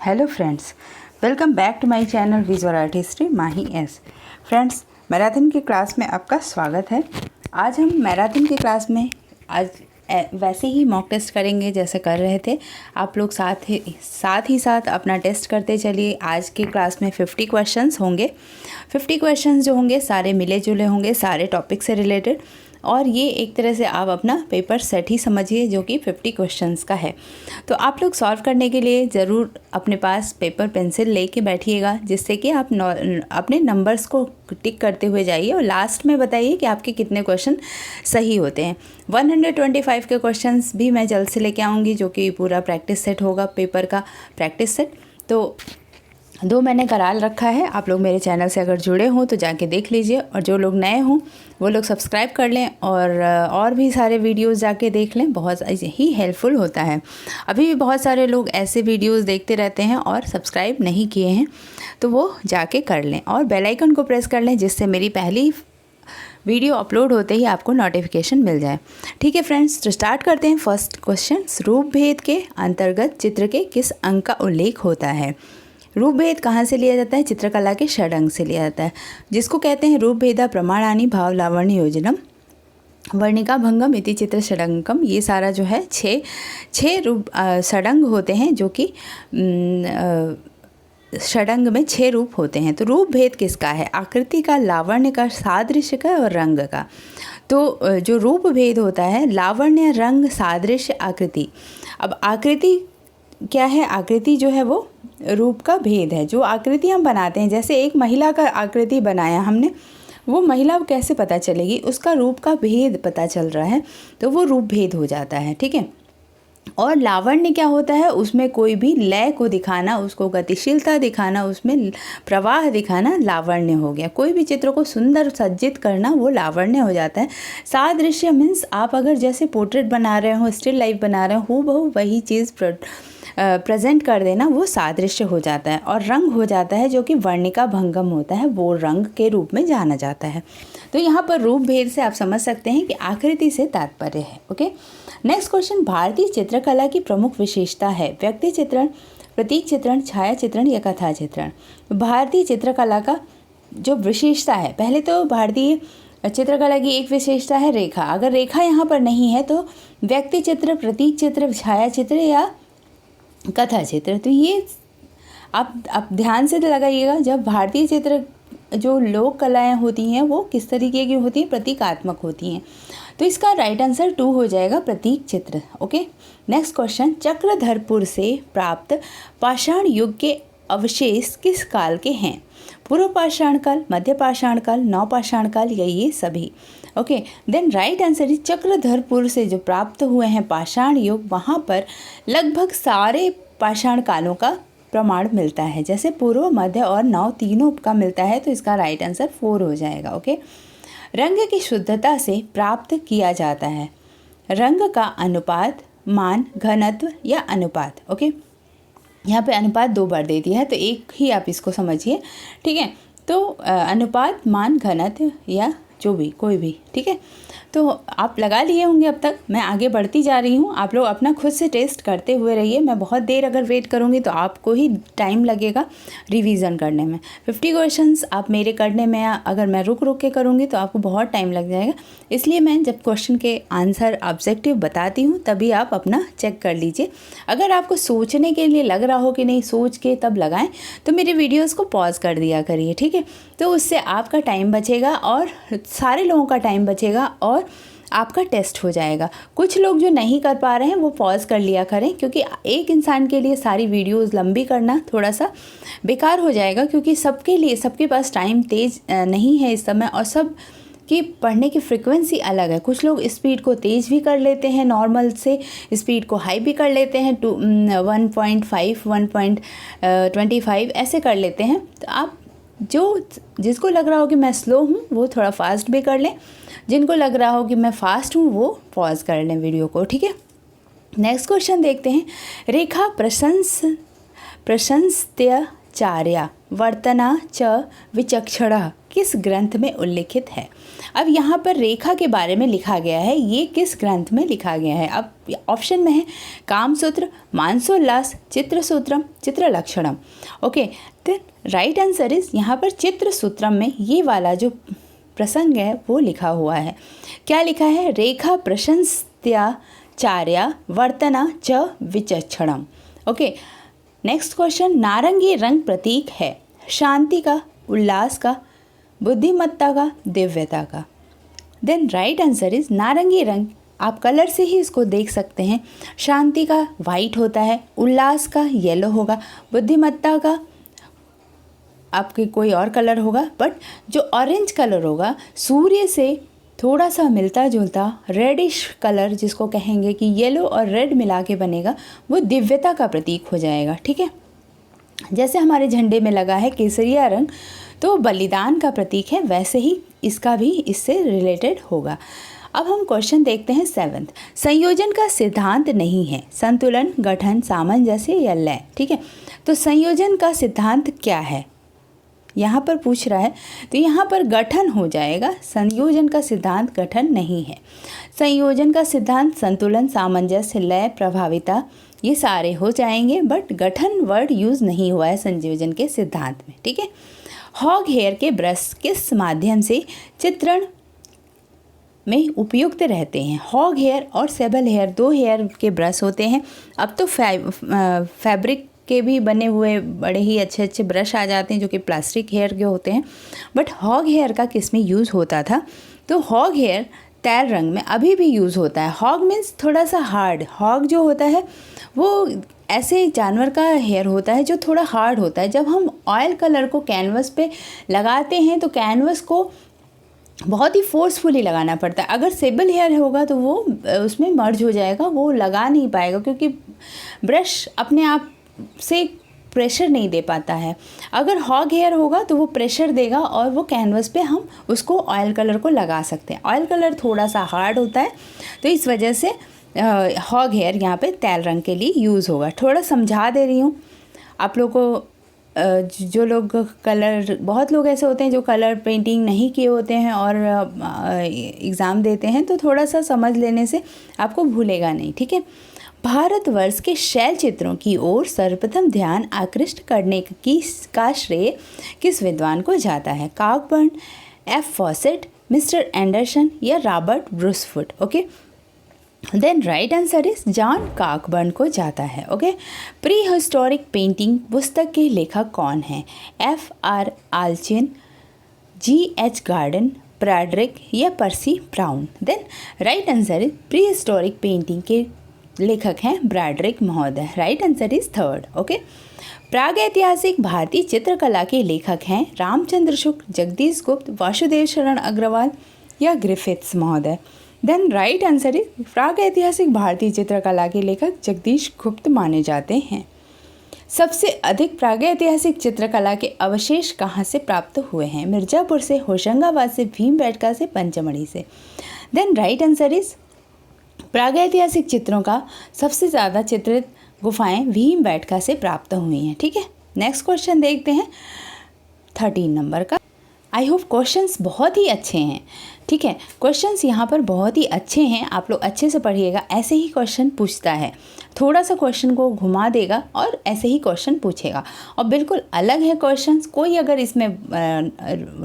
Hello friends, welcome back to my channel visual artistry Mahi S. Friends, marathon की class में आपका स्वागत है। आज हम मैराथन की क्लास में आज वैसे ही मॉक टेस्ट करेंगे जैसे कर रहे थे। आप लोग साथ ही साथ अपना टेस्ट करते चलिए। आज की क्लास में 50 क्वेश्चंस होंगे। 50 क्वेश्चंस जो होंगे सारे मिले जुले होंगे, सारे टॉपिक से रिलेटेड, और ये एक तरह से आप अपना पेपर सेट ही समझिए जो कि 50 क्वेश्चंस का है। तो आप लोग सॉल्व करने के लिए ज़रूर अपने पास पेपर पेंसिल लेके बैठिएगा, जिससे कि आप अपने नंबर्स को टिक करते हुए जाइए और लास्ट में बताइए कि आपके कितने क्वेश्चन सही होते हैं। 125 के क्वेश्चंस भी मैं जल्द से लेके आऊँगी, जो कि पूरा प्रैक्टिस सेट होगा, पेपर का प्रैक्टिस सेट। तो 2 मैंने करा रखा है। आप लोग मेरे चैनल से अगर जुड़े हों तो जाके देख लीजिए, और जो लोग नए हों वो लोग सब्सक्राइब कर लें और भी सारे वीडियोस जाके देख लें। बहुत ही हेल्पफुल होता है। अभी भी बहुत सारे लोग ऐसे वीडियोस देखते रहते हैं और सब्सक्राइब नहीं किए हैं, तो वो जाके कर लें और बेल आइकन को प्रेस कर लें, जिससे मेरी पहली वीडियो अपलोड होते ही आपको नोटिफिकेशन मिल जाए। ठीक है फ्रेंड्स, तो स्टार्ट करते हैं। फर्स्ट क्वेश्चन, रूप भेद के अंतर्गत चित्र के किस अंग का उल्लेख होता है? रूप भेद कहाँ से लिया जाता है? चित्रकला के षडंग से लिया जाता है, जिसको कहते हैं रूप भेदा प्रमाणानि भाव लावण्य योजनम वर्णिका भंगम इति चित्र षडंगम। ये सारा जो है छः रूप षडंग होते हैं, जो कि षडंग में 6 रूप होते हैं। तो रूप भेद किसका है? आकृति का, लावण्य का, सादृश्य का और रंग का। तो जो रूप भेद होता है, लावण्य, रंग, सादृश्य, आकृति। अब आकृति क्या है? आकृति जो है वो रूप का भेद है। जो आकृति हम बनाते हैं, जैसे एक महिला का आकृति बनाया हमने, वो महिला कैसे पता चलेगी? उसका रूप का भेद पता चल रहा है, तो वो रूप भेद हो जाता है। ठीक है। और लावण्य क्या होता है? उसमें कोई भी लय को दिखाना, उसको गतिशीलता दिखाना, उसमें प्रवाह दिखाना लावण्य हो गया। कोई भी चित्र को सुंदर सज्जित करना, वो लावण्य हो जाता है। सादृश्य मीन्स आप अगर जैसे पोर्ट्रेट बना रहे हो, स्टिल लाइफ बना रहे हो, हूबहू वही चीज़ प्रेजेंट कर देना, वो सादृश्य हो जाता है। और रंग हो जाता है, जो कि वर्णिका भंगम होता है, वो रंग के रूप में जाना जाता है। तो यहाँ पर रूप भेद से आप समझ सकते हैं कि आकृति से तात्पर्य है। ओके। नेक्स्ट क्वेश्चन, भारतीय चित्रकला की प्रमुख विशेषता है? व्यक्ति चित्रण, प्रतीक चित्रण, छाया चित्रण या कथा चित्रण? भारतीय चित्रकला का जो विशेषता है, पहले तो भारतीय चित्रकला की एक विशेषता है रेखा। अगर रेखा यहाँ पर नहीं है तो व्यक्ति चित्र, प्रतीक चित्र, छाया चित्र या कथा चित्र। तो ये आप ध्यान से लगाइएगा। जब भारतीय चित्र जो लोक कलाएँ होती हैं वो किस तरीके की होती हैं? प्रतीकात्मक होती हैं। तो इसका राइट आंसर 2 हो जाएगा, प्रतीक चित्र। ओके। नेक्स्ट क्वेश्चन, चक्रधरपुर से प्राप्त पाषाण युग के अवशेष किस काल के हैं? पूर्व पाषाण काल, मध्य पाषाण काल, नवपाषाण काल या ये सभी? Okay. Then right answer is Chakradharpur से जो प्राप्त हुए हैं पाषाण युग, वहाँ पर लगभग सारे पाषाण कालों का प्रमाण मिलता है, जैसे पूर्व, मध्य और नव तीनों का मिलता है। तो इसका राइट आंसर 4 हो जाएगा। ओके। रंग की शुद्धता से प्राप्त किया जाता है? रंग का अनुपात, मान, घनत्व या अनुपात? ओके। यहाँ पे अनुपात 2 बार दे दिया है, तो एक ही आप इसको समझिए। ठीक है। तो अनुपात, मान, घनत्व या जो भी, कोई भी। ठीक है। तो आप लगा लिए होंगे अब तक। मैं आगे बढ़ती जा रही हूँ, आप लोग अपना खुद से टेस्ट करते हुए रहिए। मैं बहुत देर अगर वेट करूँगी तो आपको ही टाइम लगेगा रिवीजन करने में। 50 क्वेश्चंस आप मेरे करने में अगर मैं रुक के करूँगी तो आपको बहुत टाइम लग जाएगा। इसलिए मैं जब क्वेश्चन के आंसर ऑब्जेक्टिव बताती हूँ तभी आप अपना चेक कर लीजिए। अगर आपको सोचने के लिए लग रहा हो कि नहीं, सोच के तब लगाएं, तो मेरे वीडियोज़ को पॉज कर दिया करिए। ठीक है। तो उससे आपका टाइम बचेगा और सारे लोगों का टाइम बचेगा और आपका टेस्ट हो जाएगा। कुछ लोग जो नहीं कर पा रहे हैं वो पॉज कर लिया करें, क्योंकि एक इंसान के लिए सारी वीडियोस लंबी करना थोड़ा सा बेकार हो जाएगा, क्योंकि सबके पास टाइम तेज़ नहीं है इस समय, और सब की पढ़ने की फ्रिक्वेंसी अलग है। कुछ लोग स्पीड को तेज़ भी कर लेते हैं, नॉर्मल से स्पीड को हाई भी कर लेते हैं, 1.5 1.25 ऐसे कर लेते हैं। तो आप जिसको लग रहा हो कि मैं स्लो हूँ वो थोड़ा फास्ट भी कर लें, जिनको लग रहा हो कि मैं फास्ट हूँ वो पॉज कर लें वीडियो को। ठीक है। नेक्स्ट क्वेश्चन देखते हैं। रेखा प्रशंस्यचार्या वर्तना च विचक्षणः किस ग्रंथ में उल्लिखित है। अब यहाँ पर रेखा के बारे में लिखा गया है, ये किस ग्रंथ में लिखा गया है। अब ऑप्शन में है कामसूत्र, मानसोल्लास, चित्रसूत्रम, चित्रलक्षणम। ओके, तो राइट आंसर इज यहाँ पर चित्रसूत्रम में ये वाला जो प्रसंग है वो लिखा हुआ है। क्या लिखा है? रेखा प्रशंस्त्याचार्या वर्तना च विचक्षणम। ओके, नेक्स्ट क्वेश्चन, नारंगी रंग प्रतीक है शांति का, उल्लास का, बुद्धिमत्ता का, दिव्यता का। देन राइट आंसर इज नारंगी रंग, आप कलर से ही इसको देख सकते हैं। शांति का वाइट होता है, उल्लास का येलो होगा, बुद्धिमत्ता का आपके कोई और कलर होगा, बट जो ऑरेंज कलर होगा सूर्य से थोड़ा सा मिलता जुलता रेडिश कलर, जिसको कहेंगे कि येलो और रेड मिला के बनेगा, वो दिव्यता का प्रतीक हो जाएगा। ठीक है, जैसे हमारे झंडे में लगा है केसरिया रंग, तो बलिदान का प्रतीक है, वैसे ही इसका भी इससे रिलेटेड होगा। अब हम क्वेश्चन देखते हैं 7th। संयोजन का सिद्धांत नहीं है, संतुलन, गठन, सामंजस्य या लय। ठीक है, तो संयोजन का सिद्धांत क्या है यहाँ पर पूछ रहा है, तो यहाँ पर गठन हो जाएगा। संयोजन का सिद्धांत गठन नहीं है। संयोजन का सिद्धांत संतुलन, सामंजस्य, लय, प्रभाविता ये सारे हो जाएंगे, बट गठन वर्ड यूज़ नहीं हुआ है संयोजन के सिद्धांत में। ठीक है, हॉग हेयर के ब्रश किस माध्यम से चित्रण में उपयुक्त रहते हैं? हॉग हेयर और सेबल हेयर, दो हेयर के ब्रश होते हैं। अब तो फैब्रिक के भी बने हुए बड़े ही अच्छे अच्छे ब्रश आ जाते हैं जो कि प्लास्टिक हेयर के होते हैं, बट हॉग हेयर का किस में यूज़ होता था? तो हॉग हेयर तैल रंग में अभी भी यूज़ होता है। हॉग मीन्स थोड़ा सा हार्ड, हॉग जो होता है वो ऐसे जानवर का हेयर होता है जो थोड़ा हार्ड होता है। जब हम ऑयल कलर को कैनवस पे लगाते हैं तो कैनवस को बहुत ही फोर्सफुली लगाना पड़ता है। अगर सेबल हेयर होगा तो वो उसमें मर्ज हो जाएगा, वो लगा नहीं पाएगा, क्योंकि ब्रश अपने आप से प्रेशर नहीं दे पाता है। अगर हॉग हेयर होगा तो वो प्रेशर देगा और वो कैनवस पे हम उसको ऑयल कलर को लगा सकते हैं। ऑयल कलर थोड़ा सा हार्ड होता है, तो इस वजह से हॉग हेयर यहाँ पे तैल रंग के लिए यूज़ होगा। थोड़ा समझा दे रही हूँ आप लोग को। जो लोग कलर, बहुत लोग ऐसे होते हैं जो कलर पेंटिंग नहीं किए होते हैं और एग्ज़ाम देते हैं, तो थोड़ा सा समझ लेने से आपको भूलेगा नहीं। ठीक है, भारतवर्ष के शैल चित्रों की ओर सर्वप्रथम ध्यान आकृष्ट करने का श्रेय किस विद्वान को जाता है? Cockburn, F Fawcett, Mister Anderson या Robert Bruce Foote. Okay, then right answer is John Cockburn को जाता है। ओके, प्री हिस्टोरिक पेंटिंग पुस्तक के लेखक कौन हैं? F R Allchin, G H Gordon, Frederick या Percy Brown. Then right answer is prehistoric painting के लेखक हैं ब्रैडरिक महोदय। Right answer is 3rd। Okay, प्रागैतिहासिक भारतीय चित्रकला के लेखक हैं रामचंद्र शुक्ल, जगदीश गुप्त, वासुदेव शरण अग्रवाल या ग्रिफिथ्स महोदय। देन राइट आंसर इज प्रागैतिहासिक भारतीय चित्रकला के लेखक जगदीश गुप्त माने जाते हैं। सबसे अधिक प्रागैतिहासिक चित्रकला के अवशेष कहाँ से प्राप्त हुए हैं? मिर्ज़ापुर से, होशंगाबाद से, भीमबेटका से, पंचमढ़ी से। देन राइट आंसर इज प्रागैतिहासिक चित्रों का सबसे ज़्यादा चित्रित गुफाएं भीमबेटका से प्राप्त हुई हैं। ठीक है, नेक्स्ट क्वेश्चन देखते हैं 13 नंबर का। आई होप क्वेश्चंस बहुत ही अच्छे हैं। ठीक है, क्वेश्चंस यहाँ पर बहुत ही अच्छे हैं, आप लोग अच्छे से पढ़िएगा। ऐसे ही क्वेश्चन पूछता है, थोड़ा सा क्वेश्चन को घुमा देगा और ऐसे ही क्वेश्चन पूछेगा, और बिल्कुल अलग है क्वेश्चंस। कोई अगर इसमें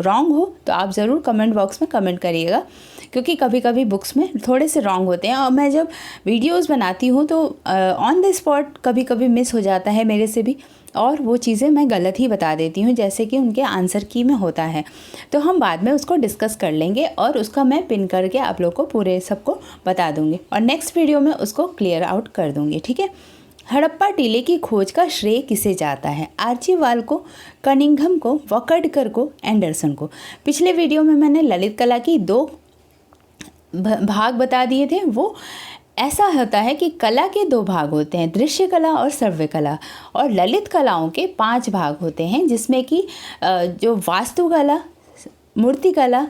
रॉन्ग हो तो आप ज़रूर कमेंट बॉक्स में कमेंट करिएगा, क्योंकि कभी कभी बुक्स में थोड़े से रॉन्ग होते हैं, और मैं जब वीडियोस बनाती हूँ तो ऑन द स्पॉट कभी कभी मिस हो जाता है मेरे से भी, और वो चीज़ें मैं गलत ही बता देती हूँ, जैसे कि उनके आंसर की में होता है। तो हम बाद में उसको डिस्कस कर लेंगे और उसका मैं पिन करके आप लोग को पूरे सबको बता दूँगी, और नेक्स्ट वीडियो में उसको क्लियर आउट कर दूँगी। ठीक है, हड़प्पा टीले की खोज का श्रेय किसे जाता है? आर्चीवाल को, कनिंघम को, वकड़कर को, एंडरसन को। पिछले वीडियो में मैंने ललित कला की 2 भाग बता दिए थे। वो ऐसा होता है कि कला के 2 भाग होते हैं, दृश्य कला और श्रव्य कला, और ललित कलाओं के 5 भाग होते हैं, जिसमें कि जो वास्तुकला, मूर्तिकला,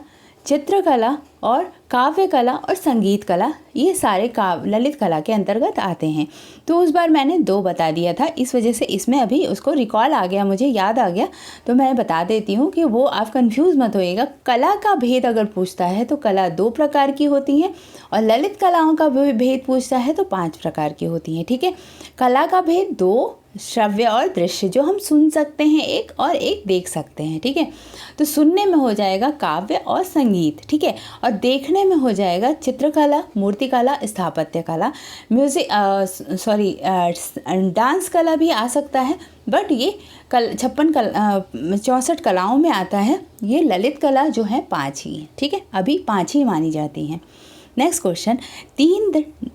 चित्रकला और काव्य कला और संगीत कला ये सारे ललित कला के अंतर्गत आते हैं। तो उस बार मैंने 2 बता दिया था, इस वजह से इसमें अभी उसको रिकॉल आ गया, मुझे याद आ गया, तो मैं बता देती हूँ कि वो आप कंफ्यूज मत होइएगा। कला का भेद अगर पूछता है तो कला 2 प्रकार की होती हैं, और ललित कलाओं का भेद पूछता है तो 5 प्रकार की होती हैं। ठीक है, कला का भेद 2, श्रव्य और दृश्य, जो हम सुन सकते हैं एक, और एक देख सकते हैं। ठीक है, तो सुनने में हो जाएगा काव्य और संगीत, ठीक है, और देखने में हो जाएगा चित्रकला, मूर्तिकला, स्थापत्य कला, म्यूजिक डांस कला भी आ सकता है, बट ये 64 कलाओं में आता है। ये ललित कला जो है 5 ही है। ठीक है, अभी 5 ही मानी जाती हैं। नेक्स्ट क्वेश्चन, 3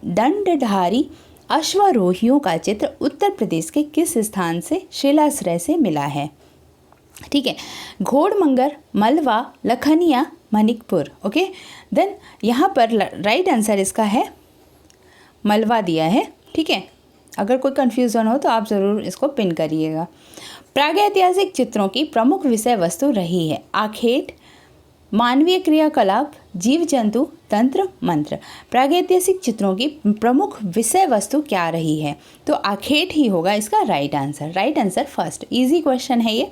दंडधारी अश्वारोहियों का चित्र उत्तर प्रदेश के किस स्थान से शिलाश्रय से मिला है? ठीक है, घोड़मंगर, मलवा, लखनिया, मणिकपुर। ओके, देन यहाँ पर राइट आंसर इसका है मलवा दिया है। ठीक है, अगर कोई कन्फ्यूज़न हो तो आप ज़रूर इसको पिन करिएगा। प्रागैतिहासिक चित्रों की प्रमुख विषय वस्तु रही है आखेट, मानवीय क्रियाकलाप, जीव जंतु, तंत्र, मंत्र। प्रागैतिहासिक चित्रों की प्रमुख विषय वस्तु क्या रही है? तो आखेट ही होगा इसका right answer. Right answer first, easy question है ये।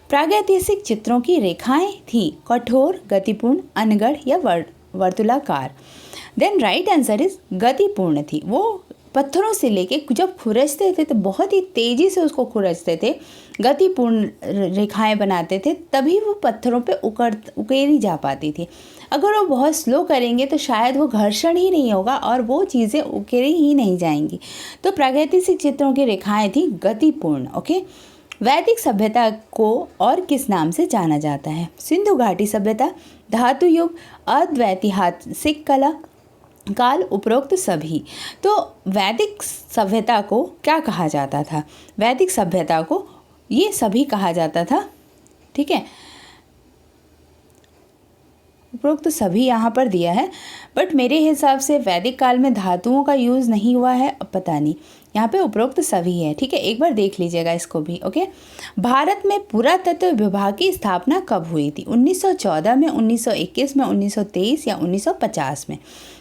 प्रागैतिहासिक चित्रों की रेखाएं थी कठोर, गतिपूर्ण, अनगढ़ या वर्तुलाकार। देन राइट आंसर इज गतिपूर्ण थी। वो पत्थरों से लेके जब खुरचते थे तो बहुत ही तेज़ी से उसको खुरचते थे, गतिपूर्ण रेखाएं बनाते थे, तभी वो पत्थरों पे उकेरी जा पाती थी। अगर वो बहुत स्लो करेंगे तो शायद वो घर्षण ही नहीं होगा और वो चीज़ें उकेरी ही नहीं जाएंगी। तो प्रागैतिहासिक चित्रों की रेखाएं थी गतिपूर्ण। ओके, वैदिक सभ्यता को और किस नाम से जाना जाता है? सिंधु घाटी सभ्यता, धातु युग, अद्वैतिहासिक कला, काल, उपरोक्त सभी। तो वैदिक सभ्यता को क्या कहा जाता था? वैदिक सभ्यता को ये सभी कहा जाता था। ठीक है, उपरोक्त सभी यहाँ पर दिया है, बट मेरे हिसाब से वैदिक काल में धातुओं का यूज़ नहीं हुआ है, अब पता नहीं, यहाँ पे उपरोक्त सभी है। ठीक है, एक बार देख लीजिएगा इसको भी। ओके, भारत में पुरातत्व विभाग की स्थापना कब हुई थी? 1914 में, 1921 में, 1923 या 1950 में?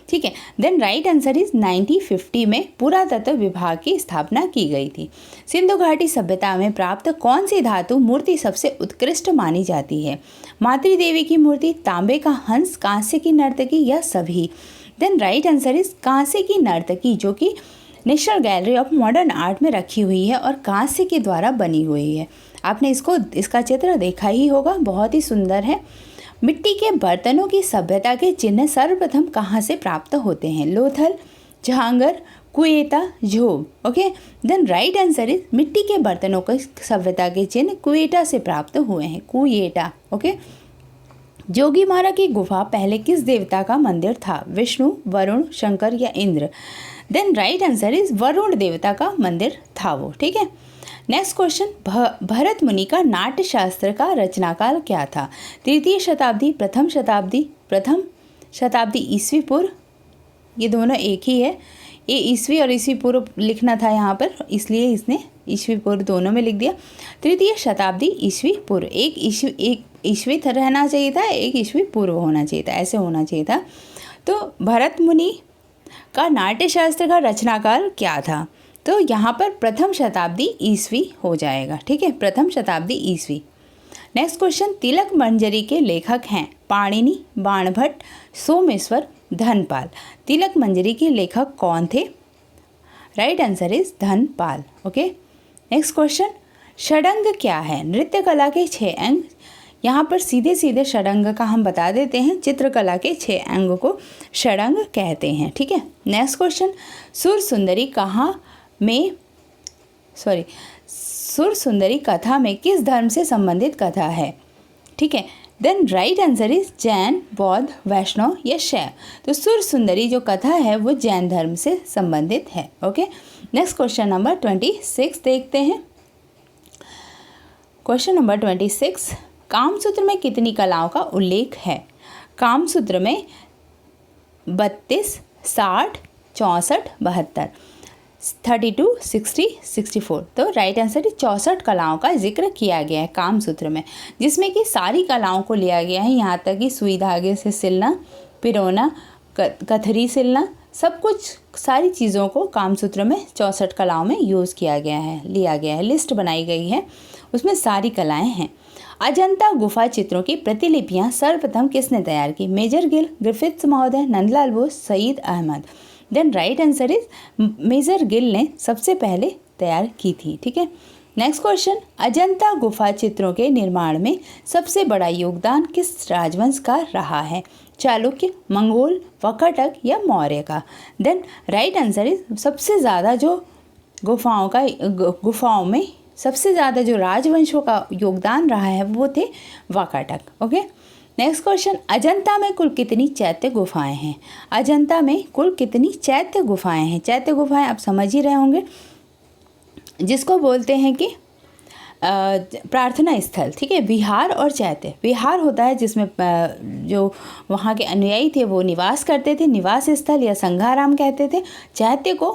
ठीक है, देन राइट आंसर इज 1950 में पुरातत्व विभाग की स्थापना की गई थी। सिंधु घाटी सभ्यता में प्राप्त कौन सी धातु मूर्ति सबसे उत्कृष्ट मानी जाती है? मातृ देवी की मूर्ति, तांबे का हंस, कांस्य की नर्तकी या सभी? देन राइट आंसर इज कांस्य की नर्तकी, जो कि national gallery of modern art में रखी हुई है और कांस्य के द्वारा बनी हुई है। आपने इसका चित्र देखा ही होगा, बहुत ही सुंदर है। मिट्टी के बर्तनों की सभ्यता के चिन्ह सर्वप्रथम कहाँ से प्राप्त होते हैं? Lothal, Jahangir, Quetta, Zhob. Okay, then right answer is मिट्टी के बर्तनों की सभ्यता के चिन्ह कुएटा से प्राप्त हुए हैं, कुएटा। ओके, जोगीमारा की गुफा पहले किस देवता का मंदिर था? विष्णु, वरुण, शंकर या Indra? Then right answer is Varuna देवता का मंदिर था वो। ठीक है, नेक्स्ट क्वेश्चन, भरत मुनि का नाट्य शास्त्र का रचनाकाल क्या था? 3वीं शताब्दी, प्रथम शताब्दी ईस्वी पूर्व, ये दोनों एक ही है। ये ईस्वी और ईस्वी पूर्व लिखना था यहाँ पर, इसलिए इसने ईस्वी पूर्व दोनों में लिख दिया। 3वीं शताब्दी ईस्वी पूर्व, एक ईस्वी रहना चाहिए था, एक ईस्वी पूर्व होना चाहिए था, ऐसे होना चाहिए था। तो भरत मुनि का नाट्य शास्त्र का रचनाकाल क्या था? तो यहाँ पर प्रथम शताब्दी ईस्वी हो जाएगा। ठीक है, प्रथम शताब्दी ईस्वी। नेक्स्ट क्वेश्चन, तिलक मंजरी के लेखक हैं पाणिनि, बाणभट्ट, सोमेश्वर, धनपाल। तिलक मंजरी के लेखक कौन थे? Right answer is Dhanpal. Okay, next question, षडंग क्या है? नृत्य कला के 6 अंग। यहाँ पर सीधे सीधे षडंग का हम बता देते हैं, चित्रकला के 6 अंग को षडंग कहते हैं। ठीक है, नेक्स्ट क्वेश्चन, सुर सुंदरी कथा में किस धर्म से संबंधित कथा है? ठीक है, then right answer is Jain, Bauddha, Vaishnav या शैव। तो सुर सुंदरी जो कथा है वो जैन धर्म से संबंधित है। ओके, नेक्स्ट क्वेश्चन नंबर 26 देखते हैं। क्वेश्चन नंबर 26, कामसूत्र में कितनी कलाओं का उल्लेख है? कामसूत्र में 32, 60, 64, 72, 32, 60, 64। तो राइट आंसर इज 64 कलाओं का जिक्र किया गया है कामसूत्र में, जिसमें कि सारी कलाओं को लिया गया है, यहाँ तक कि सुई धागे से सिलना, पिरोना, कथरी सिलना, सब कुछ सारी चीज़ों को कामसूत्र में 64 कलाओं में यूज़ किया गया है, लिया गया है, लिस्ट बनाई गई है, उसमें सारी कलाएं हैं। अजंता गुफा चित्रों की प्रतिलिपियां सर्वप्रथम किसने तैयार की? मेजर गिल, ग्रिफिथ्स महोदय, Nandlal Bose, Syed Ahmed. Then right answer is Major Gill ने सबसे पहले तैयार की थी। ठीक है, नेक्स्ट क्वेश्चन, अजंता गुफा चित्रों के निर्माण में सबसे बड़ा योगदान किस राजवंश का रहा है? चालुक्य, मंगोल, वकाटक या मौर्य का? देन राइट आंसर इज सबसे ज़्यादा जो गुफाओं में सबसे ज़्यादा जो राजवंशों का योगदान रहा है वो थे Vakataka. Okay, next question, Ajanta में कुल कितनी चैत्य गुफाएं हैं? अजंता में कुल कितनी चैत्य गुफाएं हैं? चैत्य गुफाएं आप समझ ही रहे होंगे, जिसको बोलते हैं कि प्रार्थना स्थल। ठीक है, विहार और चैत्य। विहार होता है जिसमें जो वहाँ के अनुयायी थे वो निवास करते थे, निवास स्थल या संघाराम कहते थे। चैत्य को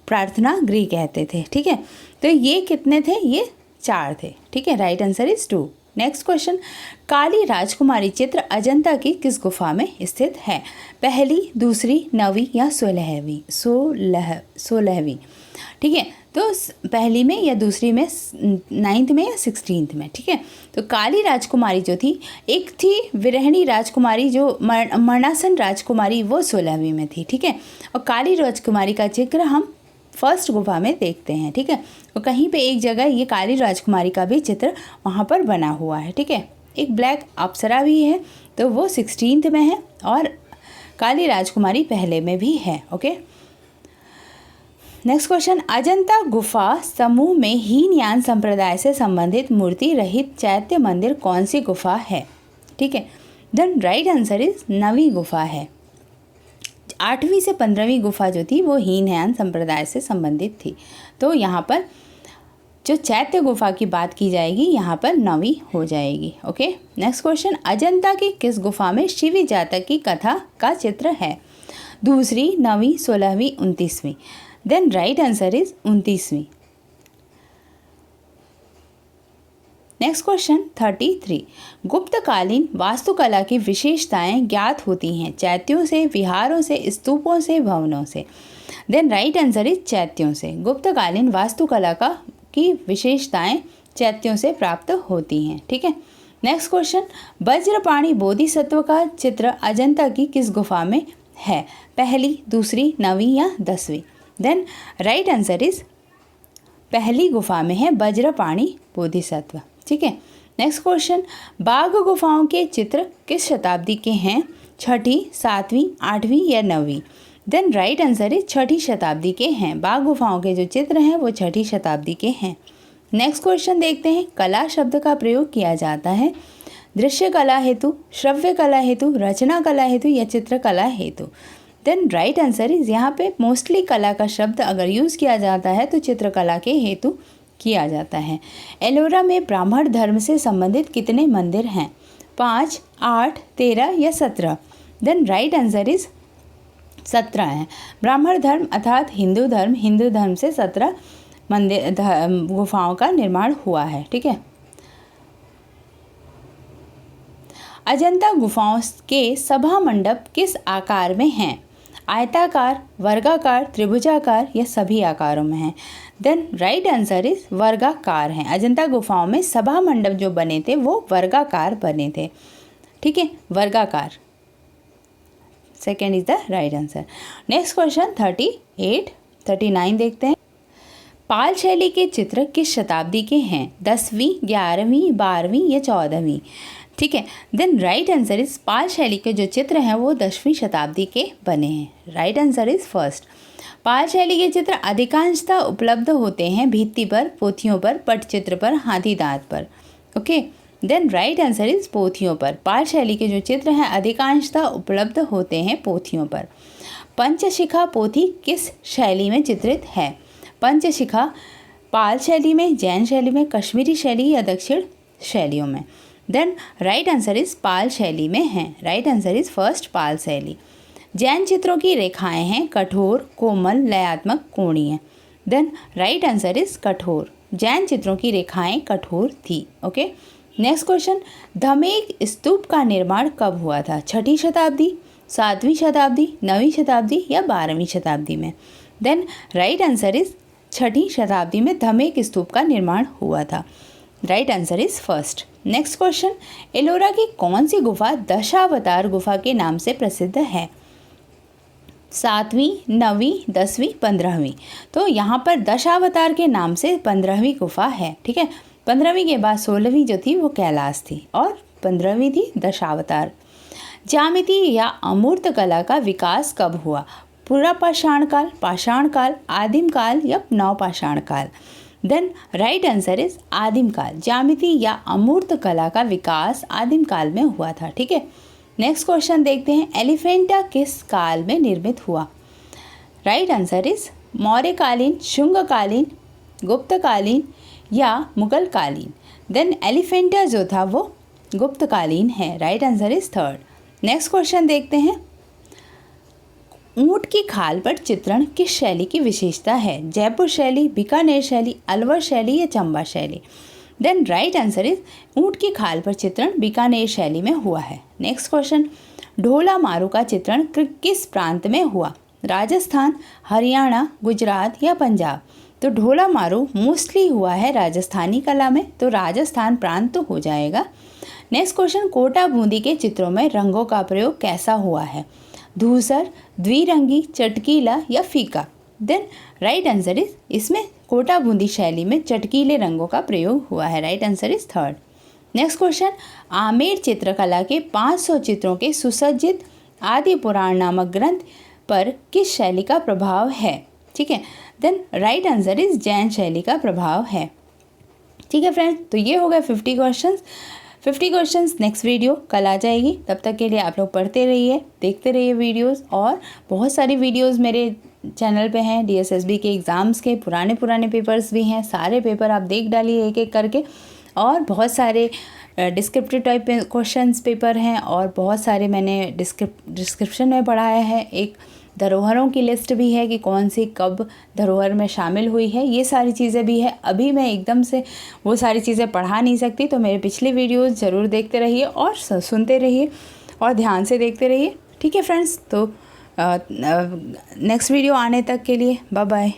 प्रार्थना गृह कहते थे। ठीक है, तो ये कितने थे? ये 4 थे। ठीक है, right answer is 2। Next question, काली राजकुमारी चित्र अजंता की किस गुफा में स्थित है? पहली, दूसरी, 9वीं या 16वीं? ठीक है, तो पहली में या दूसरी में, 9th में या 16th में? ठीक है, तो काली राजकुमारी जो थी, एक थी विरहणी राजकुमारी जो मरणासन राजकुमारी, वो 16वीं में थी। ठीक है, और काली राजकुमारी का जिक्र हम फर्स्ट गुफा में देखते हैं। ठीक है, और कहीं पे एक जगह ये काली राजकुमारी का भी चित्र वहाँ पर बना हुआ है। ठीक है, एक ब्लैक अप्सरा भी है, तो वो 16th में है और काली राजकुमारी पहले में भी है। ओके, नेक्स्ट क्वेश्चन, अजंता गुफा समूह में हीनयान संप्रदाय से संबंधित मूर्ति रहित चैत्य मंदिर कौन सी गुफा है? ठीक है, देन राइट आंसर इज 9वीं गुफा है। 8वीं से 15वीं गुफा जो थी वो हीनयान संप्रदाय से संबंधित थी। तो यहाँ पर जो चैत्य गुफा की बात की जाएगी यहाँ पर 9वीं हो जाएगी। ओके, नेक्स्ट क्वेश्चन, अजंता की किस गुफा में शिवी जातक की कथा का चित्र है? दूसरी, 9वीं, 16वीं, 29वीं? देन राइट आंसर इज 29वीं। नेक्स्ट क्वेश्चन 33, गुप्तकालीन वास्तुकला की विशेषताएं ज्ञात होती हैं चैत्यों से, विहारों से, स्तूपों से, भवनों से? देन राइट आंसर इज चैत्यों से। गुप्तकालीन वास्तुकला की विशेषताएं चैत्यों से प्राप्त होती हैं। ठीक है, नेक्स्ट क्वेश्चन, वज्रपाणि बोधिसत्व का चित्र अजंता की किस गुफा में है? पहली, दूसरी, 9वीं या 10वीं? देन राइट आंसर इज पहली गुफा में है वज्रपाणि बोधिसत्व। ठीक है, नेक्स्ट क्वेश्चन, बाघ गुफाओं के चित्र किस शताब्दी के हैं? 6ठी, 7वीं, 8वीं या 9वीं? देन राइट आंसर इज 6ठी शताब्दी के हैं। बाघ गुफाओं के जो चित्र हैं वो 6ठी शताब्दी के हैं। नेक्स्ट क्वेश्चन देखते हैं, कला शब्द का प्रयोग किया जाता है दृश्य कला हेतु, श्रव्य कला हेतु, रचना कला हेतु या चित्रकला हेतु? देन राइट आंसर इज यहाँ पे मोस्टली कला का शब्द अगर यूज़ किया जाता है तो चित्रकला के हेतु किया जाता है। एलोरा में ब्राह्मण धर्म से संबंधित कितने मंदिर हैं? 5, 8, 13 या 17? देन राइट आंसर इज 17 है। ब्राह्मण धर्म अर्थात हिंदू धर्म से 17 मंदिर गुफाओं का निर्माण हुआ है। ठीक है, अजंता गुफाओं के सभा मंडप किस आकार में हैं? आयताकार, वर्गाकार, त्रिभुजाकार या सभी आकारों में हैं? देन राइट आंसर इज वर्गाकार हैं। अजंता गुफाओं में सभा मंडप जो बने थे वो वर्गाकार बने थे। ठीक है, वर्गाकार, second is the right answer. Next question 39 देखते हैं, पाल शैली के चित्र किस शताब्दी के हैं? 10वीं, 11वीं, 12वीं या 14वीं? ठीक है, देन राइट आंसर इज पाल शैली के जो चित्र हैं वो 10वीं शताब्दी के बने हैं। Right answer is first. Pala शैली के चित्र अधिकांशतः उपलब्ध होते हैं भित्ति पर, पोथियों पर, पटचित्र पर, हाथी दांत पर। Okay, then right answer is पोथियों पर। पाल शैली के जो चित्र हैं अधिकांशतः उपलब्ध होते हैं पोथियों पर। पंचशिखा पोथी किस शैली में चित्रित है? पंचशिखा पाल शैली में, जैन शैली में, कश्मीरी शैली या दक्षिण शैलियों में? देन राइट आंसर इज पाल शैली में है। Right answer is first, Pala शैली। जैन चित्रों की रेखाएं हैं कठोर, कोमल, लयात्मक, कोणीय। देन राइट आंसर इज कठोर। जैन चित्रों की रेखाएं कठोर थी। ओके, नेक्स्ट क्वेश्चन, धमेक स्तूप का निर्माण कब हुआ था? 6ठी शताब्दी, 7वीं शताब्दी, 9वीं शताब्दी या 12वीं शताब्दी में। देन राइट आंसर इज 6ठी शताब्दी में धमेक स्तूप का निर्माण हुआ था। Right answer is first. Next question, Ellora की कौन सी गुफा दशावतार गुफा के नाम से प्रसिद्ध है? 7वीं, 9वीं, 10वीं, 15वीं। तो यहाँ पर दशावतार के नाम से 15वीं गुफा है, ठीक है। 15वीं के बाद 16वीं जो थी वो कैलाश थी और 15वीं थी दशावतार। ज्यामिति या अमूर्त कला का विकास कब हुआ? पुरापाषाण काल, पाषाण काल, आदिम काल या नवपाषाण काल? देन राइट आंसर इज आदिम काल। ज्यामिति या अमूर्त कला का विकास आदिम काल में हुआ था, ठीक है। नेक्स्ट क्वेश्चन देखते हैं, एलिफेंटा किस काल में निर्मित हुआ? राइट आंसर इज मौर्यकालीन, शुंगकालीन, गुप्तकालीन या मुगलकालीन? देन एलिफेंटा जो था वो गुप्तकालीन है। Right answer is third. Next question देखते हैं, ऊंट की खाल पर चित्रण किस शैली की विशेषता है? जयपुर शैली, बीकानेर शैली, अलवर शैली या चंबा शैली? देन राइट आंसर इज ऊंट की खाल पर चित्रण बीकानेर शैली में हुआ है। नेक्स्ट क्वेश्चन, ढोला मारू का चित्रण किस प्रांत में हुआ? राजस्थान, हरियाणा, गुजरात या पंजाब? तो ढोला मारू मोस्टली हुआ है राजस्थानी कला में, तो राजस्थान प्रांत तो हो जाएगा। नेक्स्ट क्वेश्चन, कोटा बूंदी के चित्रों में रंगों का प्रयोग कैसा हुआ है? धूसर, द्विरंगी, चटकीला या फीका? देन राइट आंसर इज इसमें कोटा बूंदी शैली में चटकीले रंगों का प्रयोग हुआ है। Right answer is third. Next question, Amer चित्रकला के 500 चित्रों के सुसज्जित आदि पुराण नामक ग्रंथ पर किस शैली का प्रभाव है? ठीक है, then right answer is Jain शैली का प्रभाव है। ठीक है फ्रेंड्स, तो ये हो गए 50 क्वेश्चंस। 50 क्वेश्चंस नेक्स्ट वीडियो कल आ जाएगी। तब तक के लिए आप लोग पढ़ते रहिए, देखते रहिए वीडियोस, और बहुत सारी वीडियोस मेरे चैनल पे हैं। DSSB के एग्ज़ाम्स के पुराने पेपर्स भी हैं, सारे पेपर आप देख डालिए एक एक करके। और बहुत सारे डिस्क्रिप्टिव टाइप क्वेश्चंस पेपर हैं, और बहुत सारे मैंने डिस्क्रिप्शन में पढ़ाया है। एक धरोहरों की लिस्ट भी है कि कौन सी कब धरोहर में शामिल हुई है, ये सारी चीज़ें भी है। अभी मैं एकदम से वो सारी चीज़ें पढ़ा नहीं सकती, तो मेरे पिछले वीडियोस ज़रूर देखते रहिए और सुनते रहिए और ध्यान से देखते रहिए। ठीक है फ्रेंड्स, तो नेक्स्ट वीडियो आने तक के लिए बाय बाय।